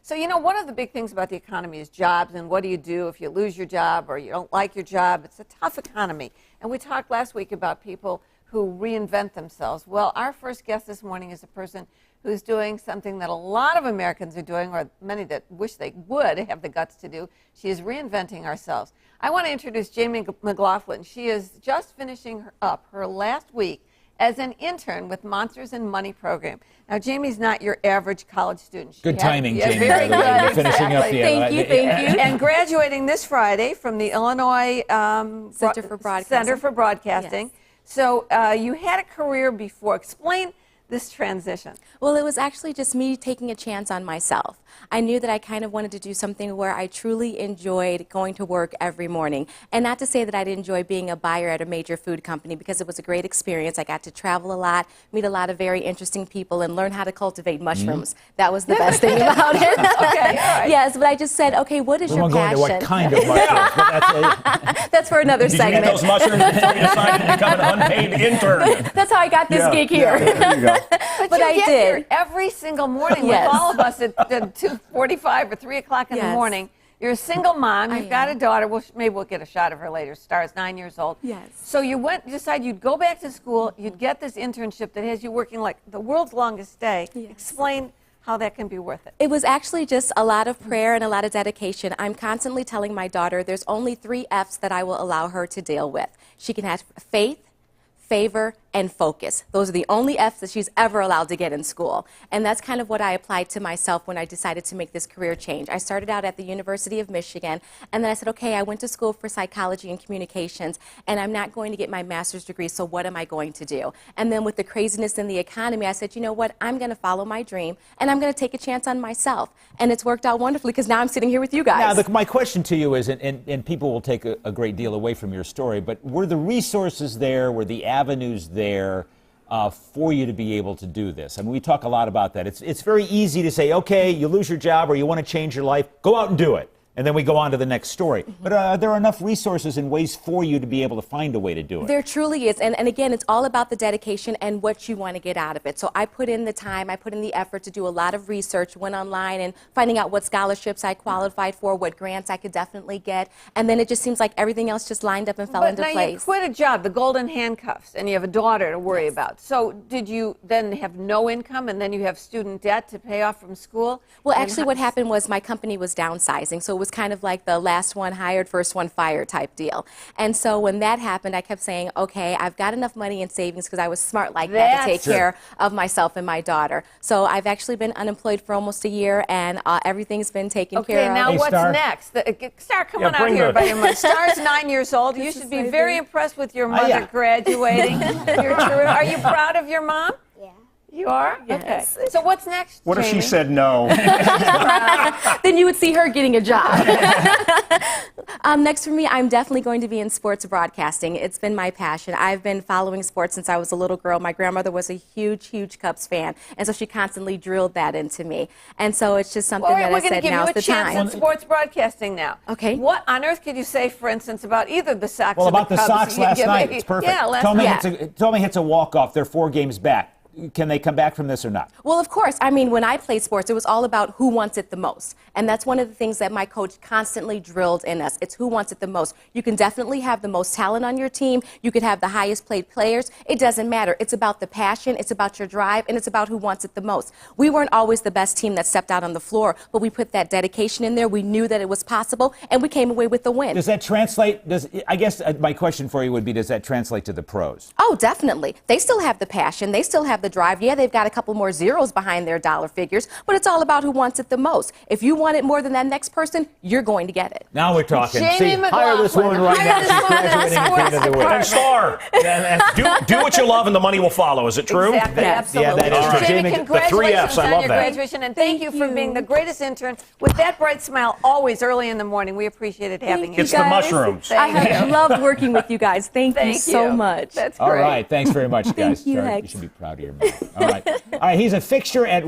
So, you know, one of the big things about the economy is jobs, and what do you do if you lose your job or you don't like your job? It's a tough economy. And we talked last week about people who reinvent themselves. Well, our first guest this morning is a person who's doing something that a lot of Americans are doing, or many that wish they would have the guts to do. She is reinventing ourselves. I want to introduce Jamie McLaughlin. She is just finishing up her last week as an intern with Monsters and Money program. Now, Jamie's not your average college student. Good timing, yeah, Jamie. Very good. Finishing up the Thank you. And graduating this Friday from the Illinois Center for Broadcasting. Yes. So you had a career before. Explain this transition. Well, it was actually just me taking a chance on myself. I knew that I kind of wanted to do something where I truly enjoyed going to work every morning. And not to say that I didn't enjoy being a buyer at a major food company, because it was a great experience. I got to travel a lot, meet a lot of very interesting people, and learn how to cultivate mushrooms. That was the best thing about it. Okay, all right. Yes, but I just said, okay, what is your passion? What kind of mushrooms? But that's for another Did segment. you eat those mushrooms until you decided to become an unpaid intern? That's how I got this gig here. There you go. But I you get did. here every single morning Yes. with all of us at 2:45 or 3 o'clock in the Yes. morning. You're a single mom. I You've got a am. daughter. Well, maybe we'll get a shot of her later. Star's 9 years old. Yes. So you decided you'd go back to school. You'd get this internship that has you working like the world's longest day. Yes. Explain how that can be worth it. It was actually just a lot of prayer and a lot of dedication. I'm constantly telling my daughter there's only 3 F's that I will allow her to deal with. She can have faith, favor, and focus. Those are the only F's that she's ever allowed to get in school. And that's kind of what I applied to myself when I decided to make this career change. I started out at the University of Michigan, and then I said, okay, I went to school for psychology and communications, and I'm not going to get my master's degree, so what am I going to do? And then with the craziness in the economy, I said, you know what, I'm going to follow my dream, and I'm going to take a chance on myself. And it's worked out wonderfully, because now I'm sitting here with you guys. now, my question to you is, and people will take a great deal away from your story, but were the resources there, were the avenues there for you to be able to do this? I mean, we talk a lot about that. It's very easy to say, okay, you lose your job or you want to change your life, go out and do it. And then we go on to the next story. But are there enough resources and ways for you to be able to find a way to do it? There truly is. And again, it's all about the dedication and what you want to get out of it. So I put in the time, I put in the effort to do a lot of research, went online and finding out what scholarships I qualified for, what grants I could definitely get. And then it just seems like everything else just lined up and fell into But now place. you quit a job, the golden handcuffs, and you have a daughter to worry about. So did you then have no income, and then you have student debt to pay off from school? Well, actually what happened was my company was downsizing, so it was kind of like the last one hired, first one fired type deal. And so when that happened, I kept saying, okay, I've got enough money in savings, because I was smart like that to take care of myself and my daughter. So I've actually been unemployed for almost a year, and everything's been taken care of. Okay, now Hey, what's Star. next? Star, come on out bring here her. by your mother. Star's 9 years old. You should be very impressed with your mother yeah. graduating. Are you proud of your mom? Yeah. You are? Yes. Okay. So what's next, What if Jamie? she said no? Then you would see her getting a job. Next for me, I'm definitely going to be in sports broadcasting. It's been my passion. I've been following sports since I was a little girl. My grandmother was a huge, huge Cubs fan, and so she constantly drilled that into me. And so it's just something that I said, now's the we're going to give you a chance time. in sports broadcasting now. Okay. What on earth could you say, for instance, about either the Sox Well, or about the Cubs? Sox last night, it's perfect. Yeah, last Tommy night. Tommy hits a walk-off. They're 4 games back. Can they come back from this or not? Well, of course. I mean, when I played sports, it was all about who wants it the most. And that's one of the things that my coach constantly drilled in us. It's who wants it the most. You can definitely have the most talent on your team. You could have the highest paid players. It doesn't matter. It's about the passion. It's about your drive. And it's about who wants it the most. We weren't always the best team that stepped out on the floor, but we put that dedication in there. We knew that it was possible, and we came away with the win. Does that translate? I guess my question for you would be, does that translate to the pros? Oh, definitely. They still have the passion. They still have the drive. Yeah, they've got a couple more zeros behind their dollar figures, but it's all about who wants it the most. If you want it more than that next person, you're going to get it. Now we're talking. Jamie Hire this woman right now. She's graduating at the end of the week. And Star, do what you love and the money will follow. Is it true? Exactly, Yes. absolutely. Yeah, that is true. Jamie, Jamie, congratulations the 3 Fs, I on love your that. graduation, and thank you for you. being the greatest intern with that bright smile always early in the morning. We appreciated having you. It's the guys. mushrooms. I have loved working with you guys. Thank you so much. That's All great. right. Thanks very much, guys. you, Sorry, Hex. you should be proud of your mom. All right. All right. He's a fixture at